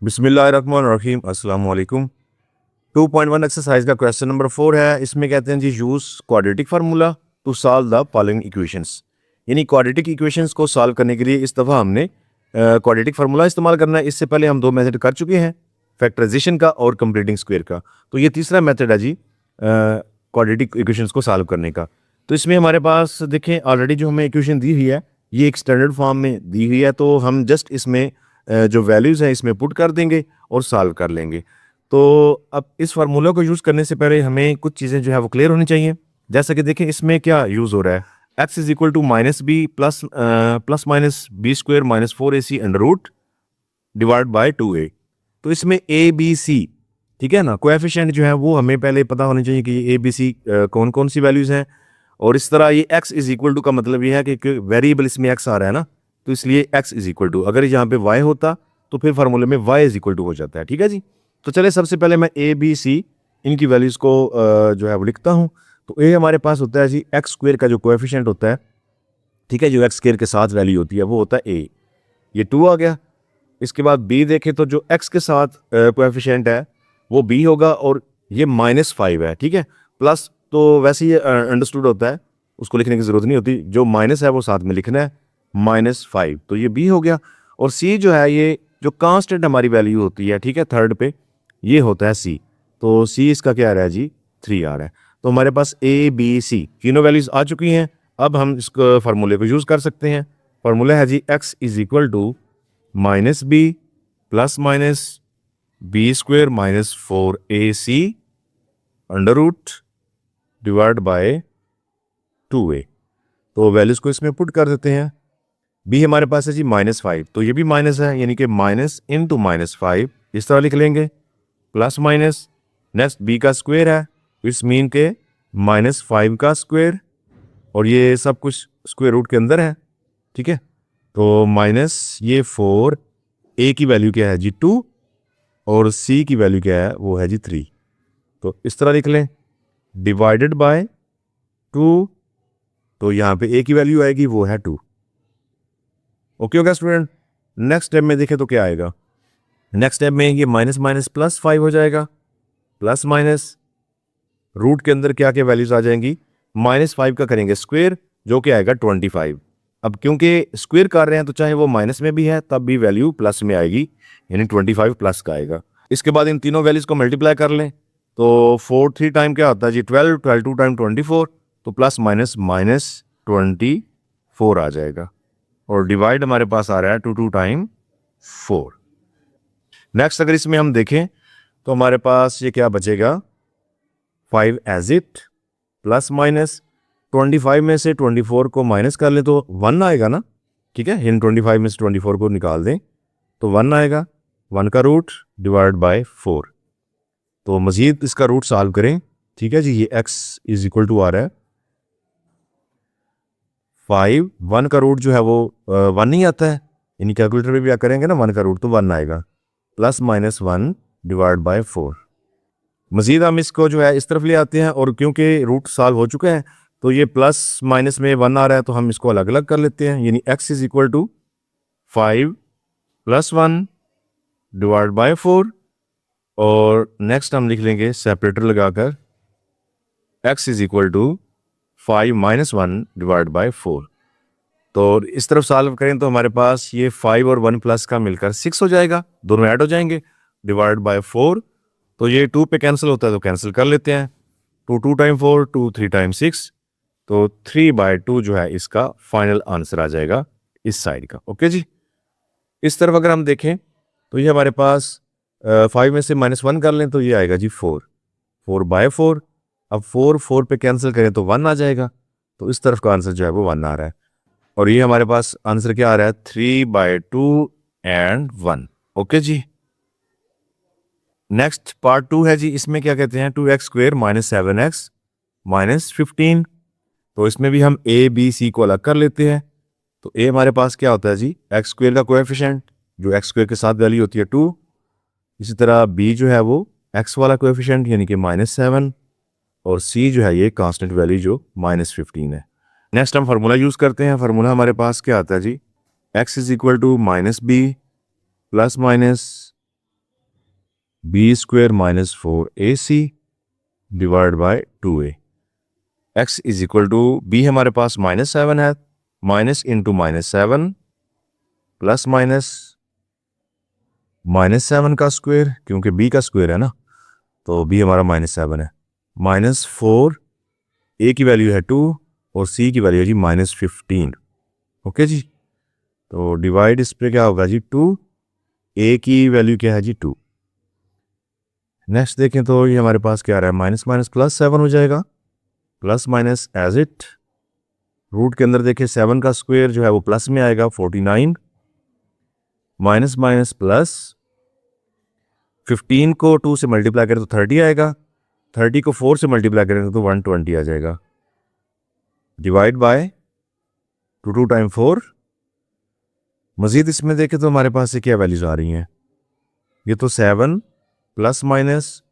बिस्मिल्लाहिर्रहमानिर्रहीम अस्सलाम वालेकुम। 2.1 एक्सरसाइज का क्वेश्चन नंबर 4 है। इसमें कहते हैं जी use quadratic formula to solve the following equations. यानी क्वाड्रेटिक इक्वेशंस को सॉल्व करने के लिए इस दफ़ा हमने क्वाड्रेटिक फार्मूला इस्तेमाल करना है। इससे पहले हम दो मेथड कर चुके हैं, फैक्टराइजेशन का और कंप्लीटिंग स्क्वायर का। तो ये तीसरा मेथड है जी क्वाड्रेटिक इक्वेशंस को सॉल्व करने का। तो इसमें हमारे पास देखें ऑलरेडी जो हमें इक्वेशन दी हुई है ये एक स्टैंडर्ड फॉर्म में दी हुई है, तो हम जस्ट इसमें जो वैल्यूज़ हैं इसमें पुट कर देंगे और सॉल्व कर लेंगे। तो अब इस फार्मूला को यूज़ करने से पहले हमें कुछ चीज़ें जो है वो क्लियर होनी चाहिए। जैसा कि देखें इसमें क्या यूज़ हो रहा है, x is equal to minus B plus minus B square minus 4ac under root divide by 2a। तो इसमें ए बी सी, ठीक है ना, कोएफिशिएंट जो है वो हमें पहले पता होनी चाहिए कि ए बी सी कौन कौन सी वैल्यूज़ हैं। और इस तरह ये x इज इक्वल टू का मतलब ये है कि वेरिएबल इसमें x आ रहा है ना, तो इसलिए x इज इक्वल टू, अगर यहाँ पे y होता तो फिर फार्मूले में y इज इक्वल टू हो जाता है। ठीक है जी। तो चले सबसे पहले मैं a b c इनकी वैल्यूज़ को जो है वो लिखता हूँ। तो a हमारे पास होता है जी एक्स स्क्वायर का जो कोएफिशिएंट होता है, ठीक है, जो एक्स स्क्वायर के साथ वैल्यू होती है वो होता है a, ये 2 आ गया। इसके बाद b देखें तो जो x के साथ कोएफिशिएंट है वो b होगा और ये -5 है, ठीक है। प्लस तो वैसे ही अंडरस्टूड होता है, उसको लिखने की ज़रूरत नहीं होती, जो माइनस है वो साथ में लिखना है, -5, तो ये b हो गया। और c जो है ये जो कांस्टेंट हमारी वैल्यू होती है, ठीक है, थर्ड पे ये होता है c, तो c इसका क्या आ रहा है जी 3 आ रहा है। तो हमारे पास a b c तीनों वैल्यूज़ आ चुकी हैं। अब हम इस फार्मूले को यूज़ कर सकते हैं। फार्मूला है जी x is equal to minus B plus minus B square minus 4ac under root divide by 2a। तो वैल्यूज़ को इसमें पुट कर देते हैं। b हमारे पास है जी -5, तो ये भी माइनस है, यानी कि माइनस इंटू -5 इस तरह लिख लेंगे, प्लस माइनस नेक्स्ट b का स्क्वायर है, इट्स मीन के -5 का स्क्वायर, और ये सब कुछ स्क्वायर रूट के अंदर है, ठीक है। तो माइनस ये 4, a की वैल्यू क्या है जी 2 और c की वैल्यू क्या है वो है जी 3। तो इस तरह लिख लें, डिवाइडेड बाय 2, तो यहाँ पे a की वैल्यू आएगी वो है 2। ओके होगा स्टूडेंट। नेक्स्ट स्टेप में देखें तो क्या आएगा, नेक्स्ट स्टेप में ये माइनस माइनस प्लस 5 हो जाएगा, प्लस माइनस रूट के अंदर क्या क्या वैल्यूज आ जाएंगी, -5 का करेंगे स्क्वायर जो कि आएगा 25। अब क्योंकि स्क्वायर कर रहे हैं तो चाहे वो माइनस में भी है तब भी वैल्यू प्लस में आएगी, यानी 25 प्लस का आएगा। इसके बाद इन तीनों वैल्यूज को मल्टीप्लाई कर लें तो 4 3 टाइम क्या होता है जी 12, 12 2 टाइम 24, तो प्लस माइनस -24 आ जाएगा, और डिवाइड हमारे पास आ रहा है 2 2 टाइम 4। नेक्स्ट अगर इसमें हम देखें तो हमारे पास ये क्या बचेगा, 5 एज इट, प्लस माइनस 25 में से 24 को माइनस कर ले तो 1 आएगा ना, ठीक है। इन 25 में से 24 को निकाल दें तो 1 आएगा, 1 का रूट डिवाइड बाय 4। तो मज़ीद इसका रूट सॉल्व करें, ठीक है जी। ये x इज इक्वल टू आ रहा है 5, 1 का रूट जो है वो 1 नहीं आता है, यानी कैलकुलेटर में भी क्या करेंगे ना 1 का रूट तो 1 आएगा, प्लस माइनस 1 डिवाइड बाय 4। मज़ीद हम इसको जो है इस तरफ ले आते हैं, और क्योंकि रूट सॉल्व हो चुका है तो ये प्लस माइनस में 1 आ रहा है तो हम इसको अलग अलग कर लेते हैं, यानी x is equal to 5 plus 1 divide by 4, और नेक्स्ट हम लिख लेंगे सेपरेटर लगाकर x is equal to 5 minus 1 divide by 4। तो इस तरफ सॉल्व करें तो हमारे पास ये 5 और 1 प्लस का मिलकर 6 हो जाएगा, दोनों ऐड हो जाएंगे, डिवाइड बाय 4। तो ये 2 पे कैंसिल होता है तो कैंसिल कर लेते हैं, 2 2 टाइम 4, 2 3 टाइम 6, तो 3/2 जो है इसका फाइनल आंसर आ जाएगा इस साइड का। ओके जी। इस तरफ अगर हम देखें तो ये हमारे पास 5 में से -1 कर लें तो ये आएगा जी 4, 4/4। अब 4 पे कैंसिल करें तो 1 आ जाएगा, तो इस तरफ का आंसर जो है वो 1 आ रहा है, और ये हमारे पास आंसर क्या आ रहा है 3/2 एंड 1। ओके जी। नेक्स्ट पार्ट 2 है जी, इसमें क्या कहते हैं 2x square minus 7x minus 15। तो इसमें भी हम a b c को अलग कर लेते हैं। तो a हमारे पास क्या होता है जी x स्क्वायर का कोएफिशिएंट जो x स्क्वायर के साथ वैल्यू होती है 2, इसी तरह b जो है वो x वाला कोएफिशिएंट यानी कि -7, और c जो है ये कांस्टेंट वैल्यू जो -15 है। नेक्स्ट हम फार्मूला यूज़ करते हैं। फार्मूला हमारे पास क्या आता है जी, x is equal to -b plus minus B square minus 4ac divide by 2a। x is equal to B हमारे पास -7 है, माइनस इंटू -7 प्लस -7 का स्क्वेयर, क्योंकि b का स्क्वेयर है ना, तो b हमारा -7 है, -4, a की वैल्यू है 2 और c की वैल्यू है जी -15। ओके जी, तो डिवाइड इस पे क्या होगा जी 2, a की वैल्यू क्या है जी 2। नेक्स्ट देखें तो ये हमारे पास क्या आ रहा है, माइनस माइनस प्लस 7 हो जाएगा, plus minus as it, root के अंदर देखें 7 का स्क्वायर जो है वो प्लस में आएगा 49, माइनस माइनस प्लस, 15 को 2 से मल्टीप्लाई करें तो 30 आएगा, 30 को 4 से मल्टीप्लाई करें तो 120 आ जाएगा, डिवाइड बाय 2 टाइम 4। मजीद इसमें देखें तो हमारे पास से क्या वैल्यूज आ रही हैं, ये तो 7 प्लस माइनस,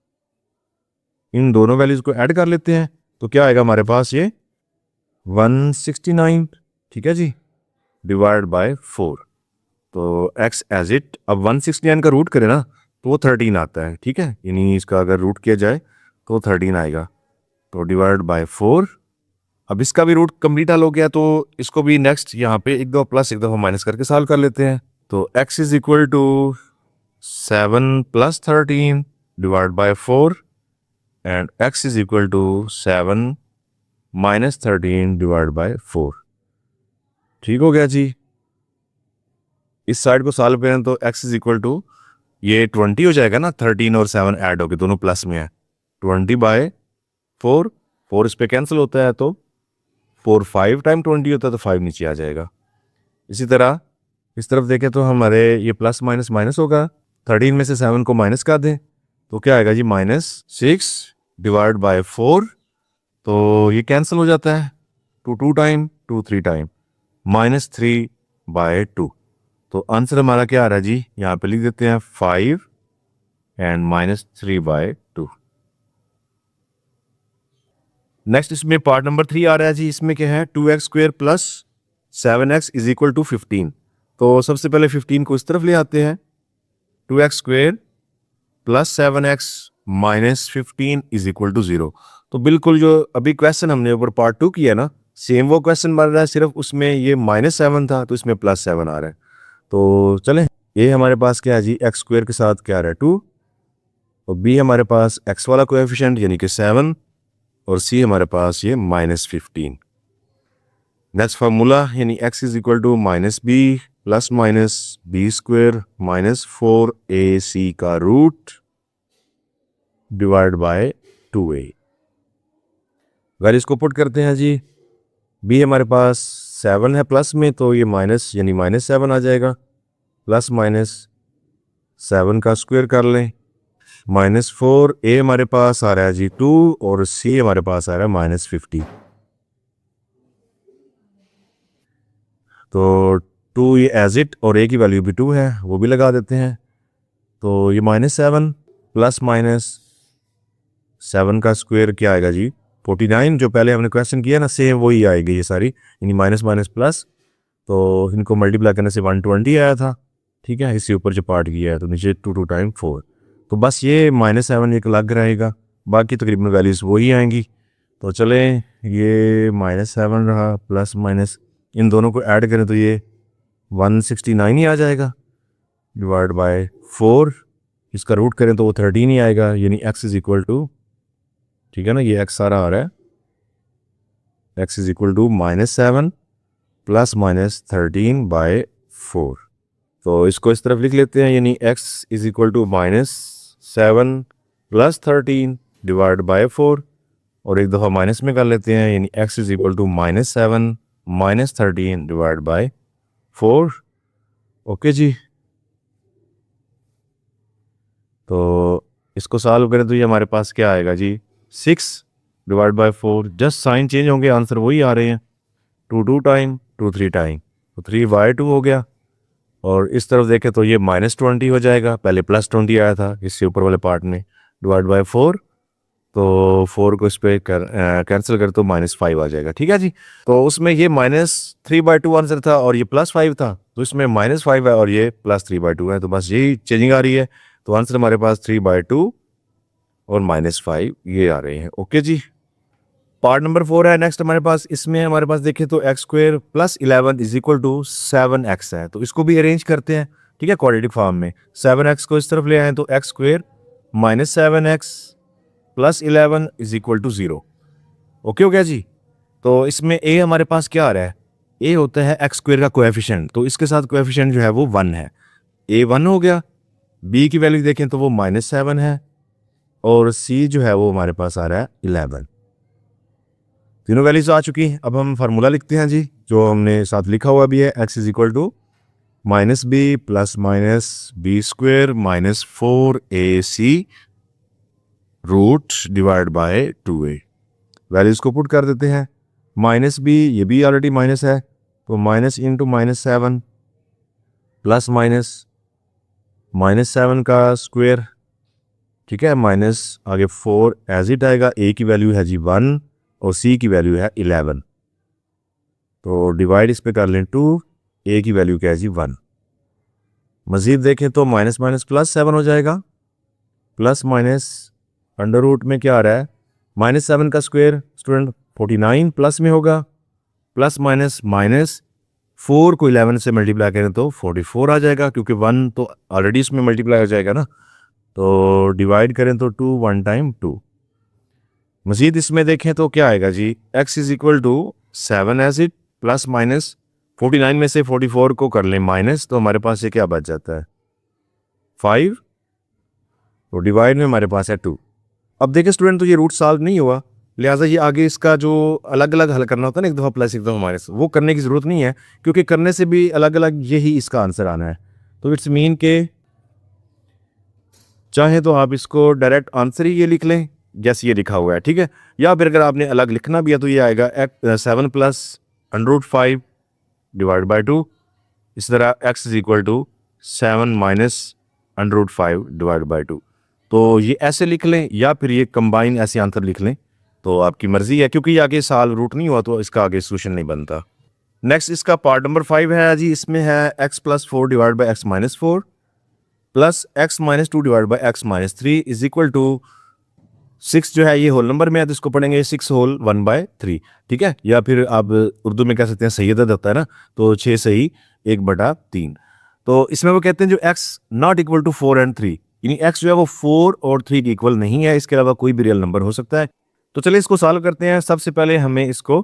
इन दोनों वैल्यूज को ऐड कर लेते हैं तो क्या आएगा हमारे पास ये 169, ठीक है जी, डिवाइड बाय 4। तो x एज इट, अब 169 का रूट करें ना तो वो 13 आता है, ठीक है, यानी इसका अगर रूट किया जाए तो 13 आएगा, तो डिवाइड बाय 4। अब इसका भी रूट कंप्लीट हल हो गया, तो इसको भी नेक्स्ट यहाँ पे एक दफ़ा प्लस एक दफ़ा माइनस करके सॉल्व कर लेते हैं। तो x is equal to 7 plus 13 divide by 4 and x is equal to 7 minus 13 divide by 4। ठीक हो गया जी। इस साइड को सॉल्व करें तो x इज इक्वल टू ये 20 हो जाएगा ना, 13 और 7 ऐड हो गए, दोनों प्लस में है, 20 बाय 4, 4 इस पे कैंसिल होता है तो 4 5 टाइम 20 होता है तो 5 नीचे आ जाएगा। इसी तरह इस तरफ देखें तो हमारे ये प्लस माइनस माइनस होगा, 13 में से 7 को माइनस कर दें तो क्या आएगा जी -6 डिवाइड बाय 4, तो ये कैंसिल हो जाता है, 2 टाइम 2 3 टाइम, -3 बाय 2। तो आंसर हमारा क्या आ रहा है जी, यहाँ पे लिख देते हैं 5 एंड -3 बाय 2। नेक्स्ट इसमें पार्ट नंबर 3 आ रहा है जी, इसमें क्या है 2x square plus 7x is equal to 15। तो सबसे पहले 15 को इस तरफ ले आते हैं, 2x square plus 7x minus 15 is equal to 0। तो बिल्कुल जो अभी क्वेश्चन हमने ऊपर पार्ट 2 किया ना, सेम वो क्वेश्चन बन रहा है, सिर्फ उसमें ये -7 था तो इसमें +7 आ रहा है। तो चलें, ये हमारे पास क्या है जी, x स्क्वेयर के साथ क्या आ रहा है 2, और b हमारे पास x वाला कोएफिशिएंट यानी कि 7, और c हमारे पास ये -15। नेक्स्ट फार्मूला यानी x is equal to -b plus minus B square -4ac का रूट डिवाइड बाय 2a। अगर इसको पुट करते हैं जी, b हमारे पास 7 है प्लस में, तो ये माइनस यानी -7 आ जाएगा, प्लस माइनस 7 का स्क्वायर कर लें, -4, a हमारे पास आ रहा है जी 2 और c हमारे पास आ रहा है -50। तो 2 ये एज इट, और a की वैल्यू भी 2 है वो भी लगा देते हैं, तो ये -7 प्लस -7 का स्क्वायर क्या आएगा जी 49, जो पहले हमने क्वेश्चन किया ना सेम वही आएगी ये सारी, यानी माइनस माइनस प्लस, तो इनको मल्टीप्लाई करने से 120 आया था, ठीक है, इससे ऊपर जो पार्ट किया है तो नीचे 2 टाइम 4, तो बस ये -7 एक अलग रहेगा, बाकी तकरीबन वैल्यूज वही आएंगी। तो चलें, ये -7 रहा, प्लस माइनस इन दोनों को ऐड करें तो ये 169 ही आ जाएगा, डिवाइड बाय 4, इसका रूट करें तो वो 13 ही आएगा, यानी x इज इक्वल टू, ठीक है ना, ये x सारा आ रहा है, x is equal to -7 plus -13 by 4। तो इसको इस तरफ लिख लेते हैं, यानी x is equal to -7 plus 13 divide by 4, और एक दफ़ा माइनस में कर लेते हैं, यानी x is equal to -7 -13 divide by 4। Okay जी, तो इसको सॉल्व करें तो ये हमारे पास क्या आएगा जी 6 divide by 4, just sign change होंगे, आंसर वही आ रहे हैं, 2 टाइम 2 3 टाइम, तो 3/2 हो गया, और इस तरफ देखें तो ये -20 हो जाएगा, पहले +20 आया था इससे ऊपर वाले पार्ट में, डिवाइड बाय 4, तो 4 को इस पर कैंसिल कर तो -5 आ जाएगा, ठीक है जी। तो उसमें ये -3/2 आंसर था और ये +5 था, तो इसमें -5 है और ये +3/2 है, तो बस यही चेंजिंग आ रही है, तो आंसर हमारे पास 3/2 और -5 ये आ रहे हैं। ओके जी, पार्ट नंबर 4 है नेक्स्ट हमारे पास। इसमें हमारे पास देखें तो x² + 11 = 7x है। तो इसको भी अरेंज करते हैं, ठीक है, क्वाड्रेटिक फॉर्म में। 7x को इस तरफ ले आए तो x² - 7x + 11 = 0। ओके हो गया जी। तो इसमें a हमारे पास क्या आ रहा है, a होता है x² का कोएफिशिएंट, तो इसके साथ कोएफिशिएंट जो है वो 1 है। a 1 हो गया, b की वैल्यू देखें तो वो -7 है, और c जो है वो हमारे पास आ रहा है 11। तीनों वैल्यूज आ चुकी हैं। अब हम फार्मूला लिखते हैं जी, जो हमने साथ लिखा हुआ भी है। x = -b + -b² - 4ac √/2a। Values को पुट कर देते हैं। -b ये भी ऑलरेडी माइनस है, तो माइनस इंटू -7 प्लस -7 का स्क्वायर, ठीक है, माइनस आगे 4 एज इट आएगा। a की वैल्यू है जी 1 और c की वैल्यू है 11, तो डिवाइड इस पे कर लें 2, a की वैल्यू क्या है जी 1। मज़ीद देखें तो -+ हो जाएगा, प्लस माइनस अंडर रूट में क्या आ रहा है, -7 का स्क्वायर स्टूडेंट 49 प्लस में होगा, प्लस माइनस 4 को 11 से मल्टीप्लाई करें तो 44 आ जाएगा, क्योंकि 1 तो ऑलरेडी इसमें मल्टीप्लाई हो जाएगा ना। तो डिवाइड करें तो 2 1 टाइम 2। मज़ीद इसमें देखें तो क्या आएगा जी, x = 7 as it, plus minus 49 में से 44 को कर लें माइनस, तो हमारे पास ये क्या बच जाता है 5, तो डिवाइड में हमारे पास है 2। अब देखें स्टूडेंट, तो ये रूट सॉल्व नहीं हुआ, लिहाजा ये आगे इसका जो अलग अलग हल करना होता है ना, एक दफ़ा प्लस एक दफ़ा माइनस, वो करने की ज़रूरत नहीं है, क्योंकि करने से भी अलग अलग यही इसका आंसर आना है। तो इट्स मीन के चाहे तो आप इसको डायरेक्ट आंसर ही ये लिख लें जैसे ये लिखा हुआ है, ठीक है, या फिर अगर आपने अलग लिखना भी है तो ये आएगा 7 + √5 / 2। इस तरह x = 7 - √5 / 2। तो ये ऐसे लिख लें या फिर ये कंबाइन ऐसे आंसर लिख लें, तो आपकी मर्जी है, क्योंकि आगे साल रूट नहीं हुआ तो इसका आगे सोल्यूशन नहीं बनता। नेक्स्ट इसका पार्ट नंबर 5 है जी। इसमें है x + 4 / x - 4 plus x - 2 / x - 3 = 6 जो है ये होल नंबर में है, तो इसको पढ़ेंगे 6 होल 1/3, ठीक है, या फिर आप उर्दू में कह सकते हैं सही अदद होता है ना, तो 6 सही 1/3। तो इसमें वो कहते हैं जो x ≠ 4 और 3, यानी x जो है वो 4 और 3 के इक्वल नहीं है, इसके अलावा कोई भी रियल नंबर हो सकता है। तो चलिए इसको सॉल्व करते हैं। सबसे पहले हमें इसको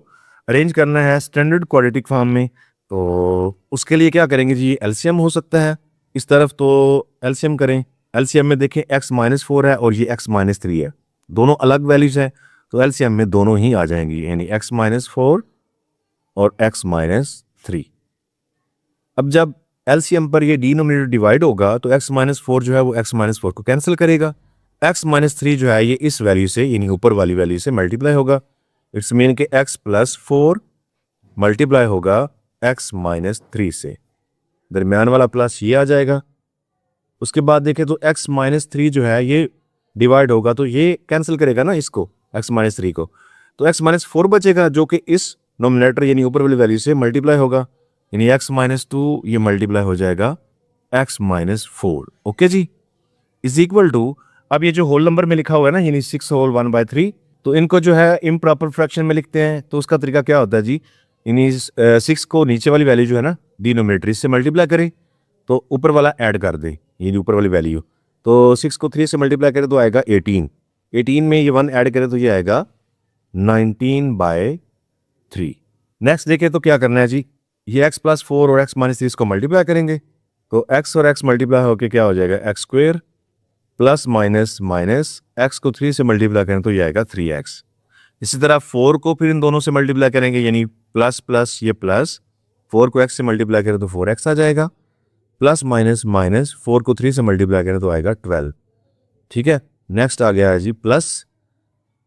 अरेंज करना है स्टैंडर्ड क्वाड्रेटिक फॉर्म में, तो उसके लिए क्या करेंगे जी, एलसीएम हो सकता है इस तरफ, तो एलसीएम करें। एलसीएम में देखें x - 4 है और ये x - 3 है, दोनों अलग वैल्यूज हैं, तो एलसीएम में दोनों ही आ जाएंगी, यानी x - 4 और x - 3। अब जब एलसीएम पर ये डिनोमिनेटर डिवाइड होगा तो x - 4 जो है वो x - 4 को कैंसिल करेगा। x - 3 जो है ये इस वैल्यू से, यानी ऊपर वाली वैल्यू से मल्टीप्लाई होगा। इट्स मीन कि x + 4 मल्टीप्लाई होगा x - 3 से, दरमियान वाला प्लस ये आ जाएगा। उसके बाद देखें तो x - 3 जो है ये डिवाइड होगा तो ये कैंसिल करेगा ना इसको, x - 3 को, तो x - 4 बचेगा जो कि इस नोमिनेटर यानी ऊपर वाली वैल्यू से मल्टीप्लाई होगा, यानी x - 2 ये मल्टीप्लाई हो जाएगा x - 4। ओके जी, इज इक्वल टू, अब ये जो होल नंबर में लिखा हुआ है ना, यानी 6 होल 1/3, तो इनको जो है इम्प्रॉपर फ्रैक्शन में लिखते हैं। तो उसका तरीका क्या होता है जी, यानी 6 को नीचे वाली वैल्यू जो है ना डिनोमिनेटर इससे मल्टीप्लाई करें, तो ऊपर वाला ऐड कर दें, यानी ऊपर वाली वैल्यू, तो 6 को 3 से मल्टीप्लाई करें तो आएगा 18, 18 में ये 1 ऐड करें तो ये आएगा 19/3। नेक्स्ट देखें तो क्या करना है जी, ये x + 4 और x - 3 को मल्टीप्लाई करेंगे, तो x और x मल्टीप्लाई होकर क्या हो जाएगा x² प्लस माइनस x को 3 से मल्टीप्लाई करें तो ये आएगा 3x। इसी तरह 4 को फिर इन दोनों से मल्टीप्लाई करेंगे, यानी प्लस प्लस ये प्लस, 4 को x से मल्टीप्लाई करें तो 4x आ जाएगा, प्लस माइनस 4 को 3 से मल्टीप्लाई करें तो आएगा 12, ठीक है। नेक्स्ट आ गया है जी प्लस,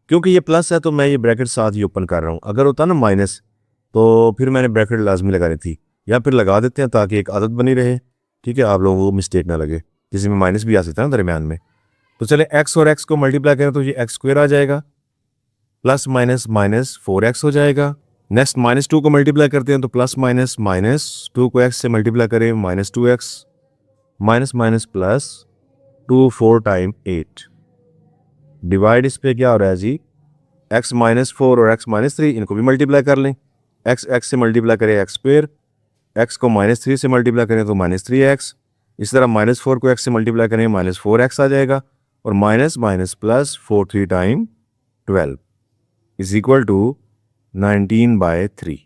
क्योंकि ये प्लस है तो मैं ये ब्रैकेट साथ ही ओपन कर रहा हूँ, अगर होता ना माइनस तो फिर मैंने ब्रैकेट लाजमी लगानी थी, या फिर लगा देते हैं ताकि एक आदत बनी रहे, ठीक है, आप लोगों को मिस्टेक ना लगे, किसी में माइनस भी आ सकता है ना दरमियान में। तो चले x और x को मल्टीप्लाई करें तो ये x² आ जाएगा, प्लस माइनस 4x हो जाएगा। नेक्स्ट -2 को मल्टीप्लाई करते हैं तो प्लस माइनस 2 को x से मल्टीप्लाई करें -2x, minus plus 2 4 time 8 divide इस पे क्या हो रहा है जी, x माइनस 4 और x माइनस 3 इनको भी मल्टीप्लाई कर लें। x से मल्टीप्लाई करें x स्क्वेयर, x को माइनस 3 से मल्टीप्लाई करें तो माइनस 3x, इस तरह माइनस 4 को x से मल्टीप्लाई करें माइनस 4x आ जाएगा, और minus minus plus 4 3 time 12 is equal to 19/3।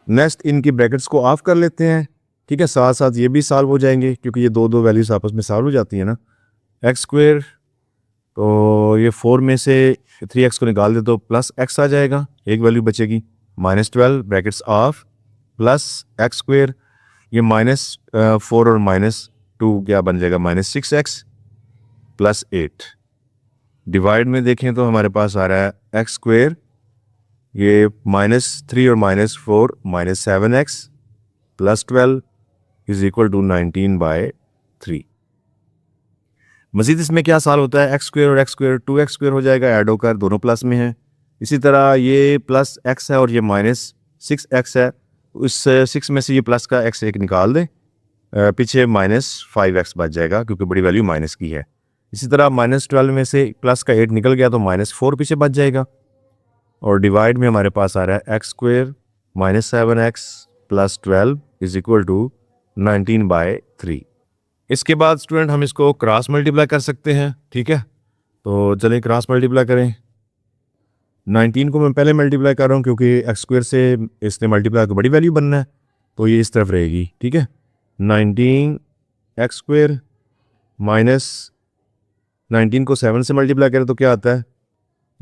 Next इनकी ब्रैकेट्स को ऑफ कर लेते हैं, ठीक है, साथ साथ ये भी सॉल्व हो जाएंगे क्योंकि ये दो वैल्यूज आपस में सॉल्व हो जाती है ना। एक्स स्क्वेयर, तो ये 4 में से 3x को निकाल दे तो प्लस x आ जाएगा, एक वैल्यू बचेगी, minus 12 brackets of plus x square, ये माइनस 4 और माइनस 2 क्या बन जाएगा, माइनस 6x प्लस 8। डिवाइड में देखें तो हमारे पास आ रहा है एक्स स्क्वेयर, ये माइनस 3 और minus 4 minus 7x plus 12 is equal to 19/3। मजीद इसमें क्या सॉल्व होता है, एक्स स्क्वेयर और एक्स स्क्वेयर 2x स्क्वेयर हो जाएगा, ऐड होकर दोनों प्लस में है। इसी तरह ये प्लस x है और ये माइनस 6x है, उस 6 में से ये प्लस का x एक निकाल दें, पीछे माइनस 5x बच जाएगा क्योंकि बड़ी वैल्यू माइनस की है। इसी तरह माइनस 12 में से प्लस का 8 निकल गया तो माइनस 4 पीछे बच जाएगा, और डिवाइड में हमारे पास आ रहा है X square minus 7x plus 12 is equal to 19/3। इसके बाद स्टूडेंट हम इसको क्रॉस मल्टीप्लाई कर सकते हैं, ठीक है, तो चलिए क्रॉस मल्टीप्लाई करें। 19 को मैं पहले मल्टीप्लाई कर रहा हूँ क्योंकि एक्स स्क्वेयर से इसने मल्टीप्लाई तो बड़ी वैल्यू बनना है, तो ये इस तरफ रहेगी, ठीक है। 19 एक्स स्क्वेयर माइनस 19 को 7 से मल्टीप्लाई करें तो क्या आता है,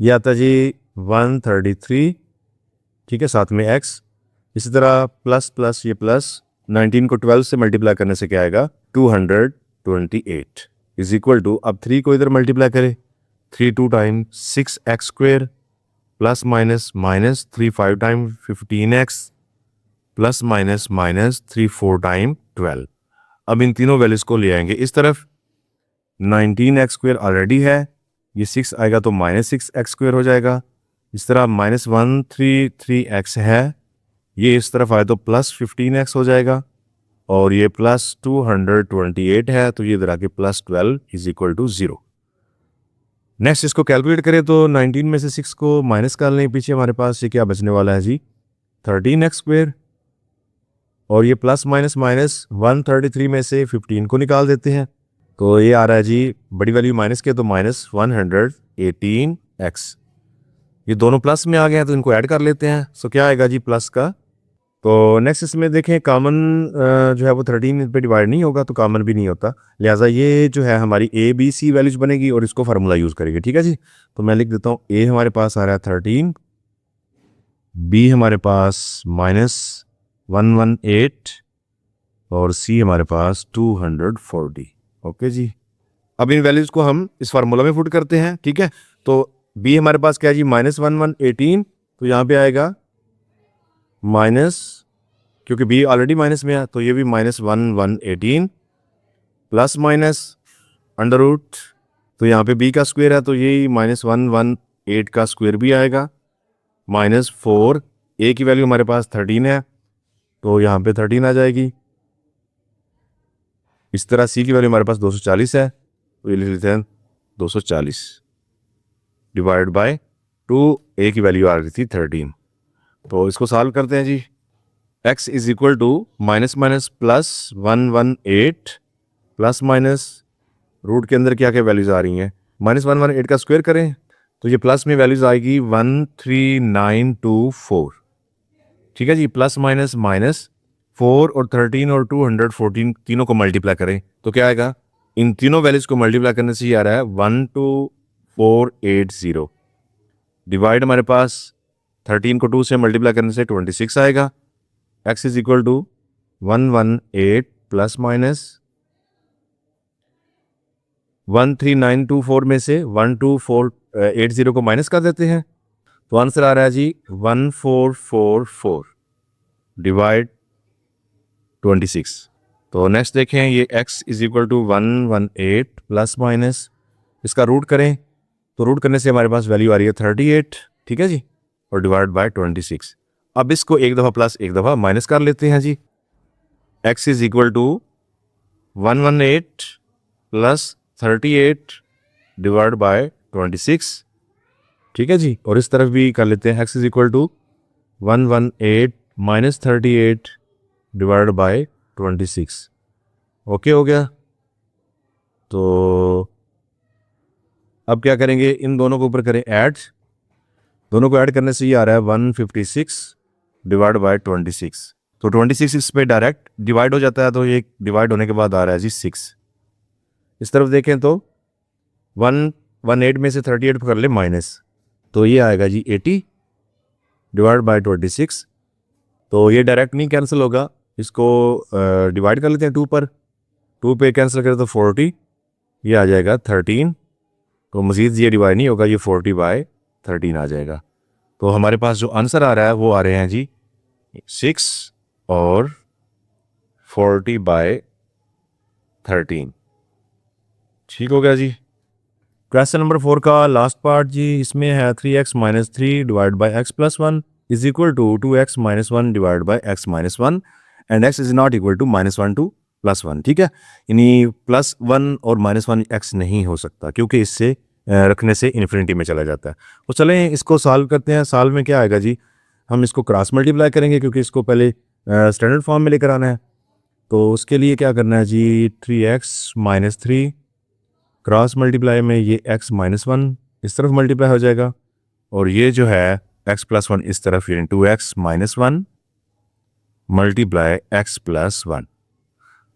ये आता है जी 133, ठीक है, साथ में x। इसी तरह प्लस प्लस ये प्लस 19 को 12 से मल्टीप्लाई करने से क्या आएगा, 228 इज इक्वल टू, अब 3 को इधर मल्टीप्लाई करें, 3 2 time 6x square plus minus minus 3 5 time 15x plus minus minus 3 4 time 12। अब इन तीनों वैल्यूज को ले आएंगे इस तरफ, 19x स्क्वेयर ऑलरेडी है, ये 6 आएगा तो माइनस 6x स्क्वेयर हो जाएगा। इस तरह माइनस 133x है, ये इस तरफ आए तो प्लस 15x हो जाएगा, और ये प्लस 228 है तो ये इधर आके plus 12 is equal to 0। Next इसको कैलकुलेट करें तो 19 में से 6 को माइनस कर लें, पीछे हमारे पास ये क्या बचने वाला है जी, 13x स्क्वेयर, और ये प्लस माइनस माइनस 133 में से 15 को निकाल देते हैं तो ये आ रहा है जी, बड़ी वैल्यू माइनस के तो माइनस 118x। ये दोनों प्लस में आ गए हैं तो इनको ऐड कर लेते हैं, सो क्या आएगा जी प्लस का। तो नेक्स्ट इसमें देखें कॉमन जो है वो 13 पे डिवाइड नहीं होगा तो कॉमन भी नहीं होता, लिहाजा ये जो है हमारी ए बी सी वैल्यूज बनेगी और इसको फार्मूला यूज़ करेंगे, ठीक है जी। तो मैं लिख देता हूँ, ए हमारे पास आ रहा है 13, बी हमारे पास माइनस 118 और सी हमारे पास 240। ओके जी, अब इन वैल्यूज को हम इस फार्मूला में पुट करते हैं, ठीक है। तो बी हमारे पास क्या है जी, माइनस 1118, तो यहाँ पे आएगा माइनस, क्योंकि बी ऑलरेडी माइनस में है तो ये भी minus 1118 plus minus under root, तो यहाँ पे बी का स्क्वायर है तो ये माइनस 118 का स्क्वायर भी आएगा, माइनस 4, ए की वैल्यू हमारे पास 13 है तो यहाँ पे 13 आ जाएगी। इस तरह सी की वैल्यू हमारे पास 240 है तो ये लिख लेते हैं 240 डिवाइड बाय 2, ए की वैल्यू आ रही थी 13, तो इसको सॉल्व करते हैं जी। x is equal to minus minus plus 118 plus minus root के अंदर क्या क्या वैल्यूज आ रही हैं, माइनस 118 का स्क्वायर करें तो ये प्लस में वैल्यूज आएगी 13924, ठीक है जी। प्लस माइनस माइनस 4 और 13 और 214 तीनों को मल्टीप्लाई करें तो क्या आएगा, इन तीनों वैल्यूज को मल्टीप्लाई करने से ये आ रहा है 12480, डिवाइड हमारे पास 13 को 2 से मल्टीप्लाई करने से 26 आएगा। x is equal to 118 plus minus 13924 में से 12480 को माइनस कर देते हैं तो आंसर आ रहा है जी 1444 डिवाइड 26। तो नेक्स्ट देखें, ये x is equal to 118 plus minus, इसका रूट करें तो रूट करने से हमारे पास वैल्यू आ रही है 38, ठीक है जी, और डिवाइड बाय 26। अब इसको एक दफ़ा प्लस एक दफ़ा माइनस कर लेते हैं जी। x is equal to 118 plus 38 divide by 26, ठीक है जी। और इस तरफ भी कर लेते हैं, x is equal to 118 minus 38 divide by 26। Okay हो गया। तो अब क्या करेंगे, इन दोनों को ऊपर करें ऐड, दोनों को ऐड करने से ये आ रहा है 156 डिवाइड बाय 26। तो 26 इस पे डायरेक्ट डिवाइड हो जाता है, तो ये डिवाइड होने के बाद आ रहा है जी 6। इस तरफ देखें तो 118 में से 38 को कर ले माइनस, तो ये आएगा जी 80 डिवाइड बाय 26। तो ये डायरेक्ट नहीं कैंसिल होगा, इसको डिवाइड कर लेते हैं 2 पर, 2 पे कैंसिल करें तो 40, ये आ जाएगा 13। तो मज़ीद ये डिवाइड नहीं होगा, ये 40 बाय 13 आ जाएगा। तो हमारे पास जो आंसर आ रहा है वो आ रहे हैं जी 6 और 40 बाय 13। ठीक हो गया जी। क्वेश्चन नंबर 4 का लास्ट पार्ट जी, इसमें है 3x minus 3 divide by X plus 1 is equal to 2x minus 1 divide by X minus 1 and x is not equal to -1 to +1। ठीक है, यानी +1 और -1 x नहीं हो सकता, क्योंकि इससे रखने से इन्फिनिटी में चला जाता है। तो चलें इसको सॉल्व करते हैं। सॉल्व में क्या आएगा जी, हम इसको क्रॉस मल्टीप्लाई करेंगे, क्योंकि इसको पहले स्टैंडर्ड फॉर्म में लेकर आना है। तो उसके लिए क्या करना है जी, 3x माइनस 3 क्रॉस मल्टीप्लाई में ये x माइनस 1 इस तरफ मल्टीप्लाई हो जाएगा, और ये जो है x प्लस 1 इस तरफ, यानी 2x minus 1 multiply x plus 1।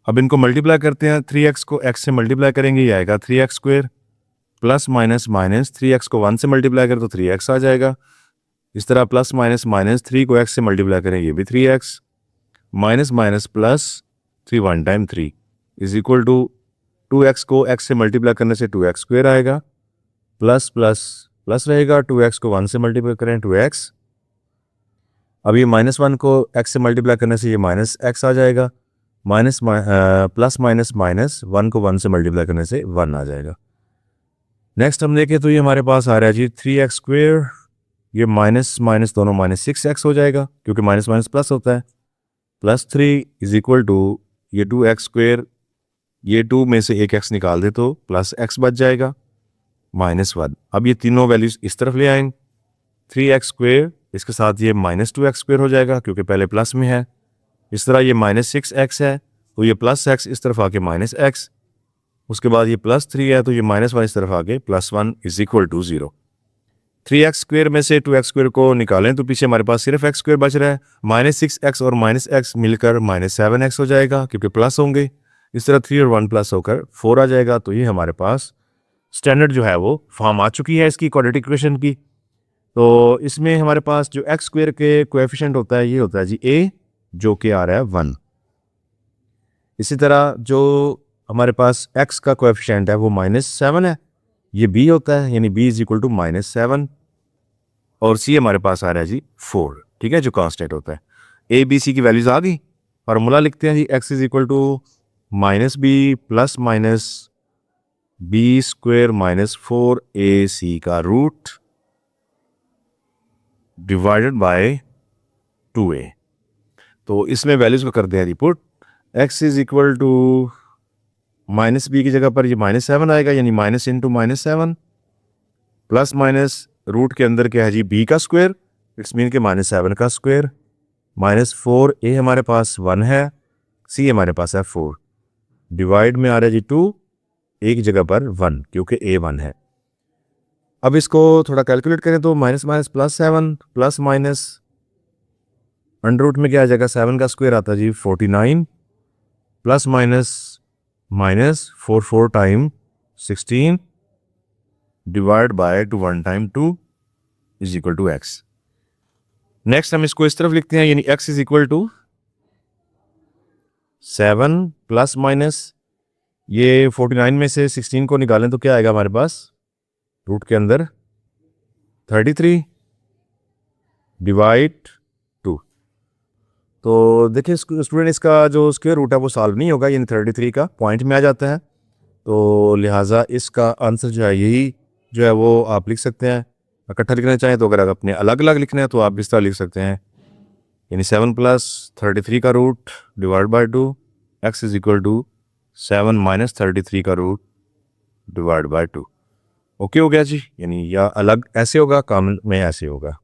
अब इनको मल्टीप्लाई करते हैं, 3x को x से मल्टीप्लाई करेंगे, ये आएगा 3x square plus minus minus 3x को 1 से मल्टीप्लाई करें तो 3x आ जाएगा। इस तरह प्लस माइनस माइनस 3 को x से मल्टीप्लाई करें, ये भी 3x minus minus plus 3 1 time 3 is equal to 2x को x से मल्टीप्लाई करने से 2x स्क्वेयर आएगा, प्लस प्लस प्लस रहेगा, 2x को 1 से मल्टीप्लाई करें 2x। अब ये -1 को x से मल्टीप्लाई करने से ये माइनस x आ जाएगा, माइनस प्लस माइनस माइनस 1 को 1 से मल्टीप्लाई करने से 1 आ जाएगा। नेक्स्ट हम देखें तो ये हमारे पास आ रहा है जी 3x स्क्वेयर, ये माइनस माइनस दोनों माइनस 6x हो जाएगा, क्योंकि माइनस माइनस प्लस होता है, प्लस 3 इज इक्वल टू ये 2x स्क्वेयर, ये 2 में से एक x निकाल दे तो प्लस x बच जाएगा -1। अब ये तीनों वैल्यूज इस तरफ ले आएंगे, 3x स्क्वेयर इसके साथ ये -2x स्क्वेयर हो जाएगा, क्योंकि पहले प्लस में है। इस तरह ये -6x है, तो ये प्लस x इस तरफ आके -x, उसके बाद ये +3 है, तो ये -1 इस तरफ आके +1 is equal to 0। 3x square में से 2x स्क्वेयर को निकालें तो पीछे हमारे पास सिर्फ x स्क्वेयर बच रहा है, -6x और -x मिलकर -7x हो जाएगा, क्योंकि प्लस होंगे। इस तरह 3 और 1 प्लस होकर 4 आ जाएगा। तो ये हमारे पास स्टैंडर्ड जो है वो फॉर्म आ चुकी है इसकी क्वाड्रेटिक इक्वेशन की। तो इसमें हमारे पास जो x स्क्वेयर के कोएफिशिएंट होता है ये होता है जी a, जो कि आ रहा है 1। इसी तरह जो हमारे पास x का कोएफिशिएंट है वो -7 है, ये b होता है, यानी b इज इक्वल टू -7, और c हमारे पास आ रहा है जी 4। ठीक है, जो कांस्टेंट होता है। a b c की वैल्यूज आ गई, फार्मूला लिखते हैं जी, x is equal to -b plus minus b square minus 4ac का रूट डिवाइडेड बाय 2a। तो इसमें वैल्यूज को करते हैं रिपुट, x is equal to -b की जगह पर ये -7 आएगा, यानी minus into -7 plus minus root के अंदर क्या है जी b का स्क्वायर, इट्स मीन के -7 का स्क्वायर, -4a हमारे पास 1 है, c हमारे पास है 4, डिवाइड में आ रहा है जी 2, एक जगह पर 1, क्योंकि a 1 है। अब इसको थोड़ा कैलकुलेट करें तो minus minus +7 plus minus under root में क्या आ जाएगा, 7 का स्क्वायर आता है जी 49, plus minus minus 4 time 16 divide by 2 1 time 2 is equal to x। Next हम इसको इस तरफ लिखते हैं, यानी x is equal to 7 plus minus ये 49 में से 16 को निकालें तो क्या आएगा हमारे पास, रूट के अंदर 33 डिवाइड 2। तो देखिए स्टूडेंट, इसका जो स्क्वायर रूट है वो सॉल्व नहीं होगा, यानी 33 का पॉइंट में आ जाता है। तो लिहाजा इसका आंसर जो है यही जो है वो आप लिख सकते हैं। इकट्ठा लिखना चाहें तो अगर अपने अलग अलग लिखना है तो आप इस तरह लिख सकते हैं, यानी 7 प्लस 33 का root divide by 2, x is equal to 7 minus 33 का रूट डिवाइड बाय 2। ओके हो गया जी, यानी या अलग ऐसे होगा, कामिल में ऐसे होगा।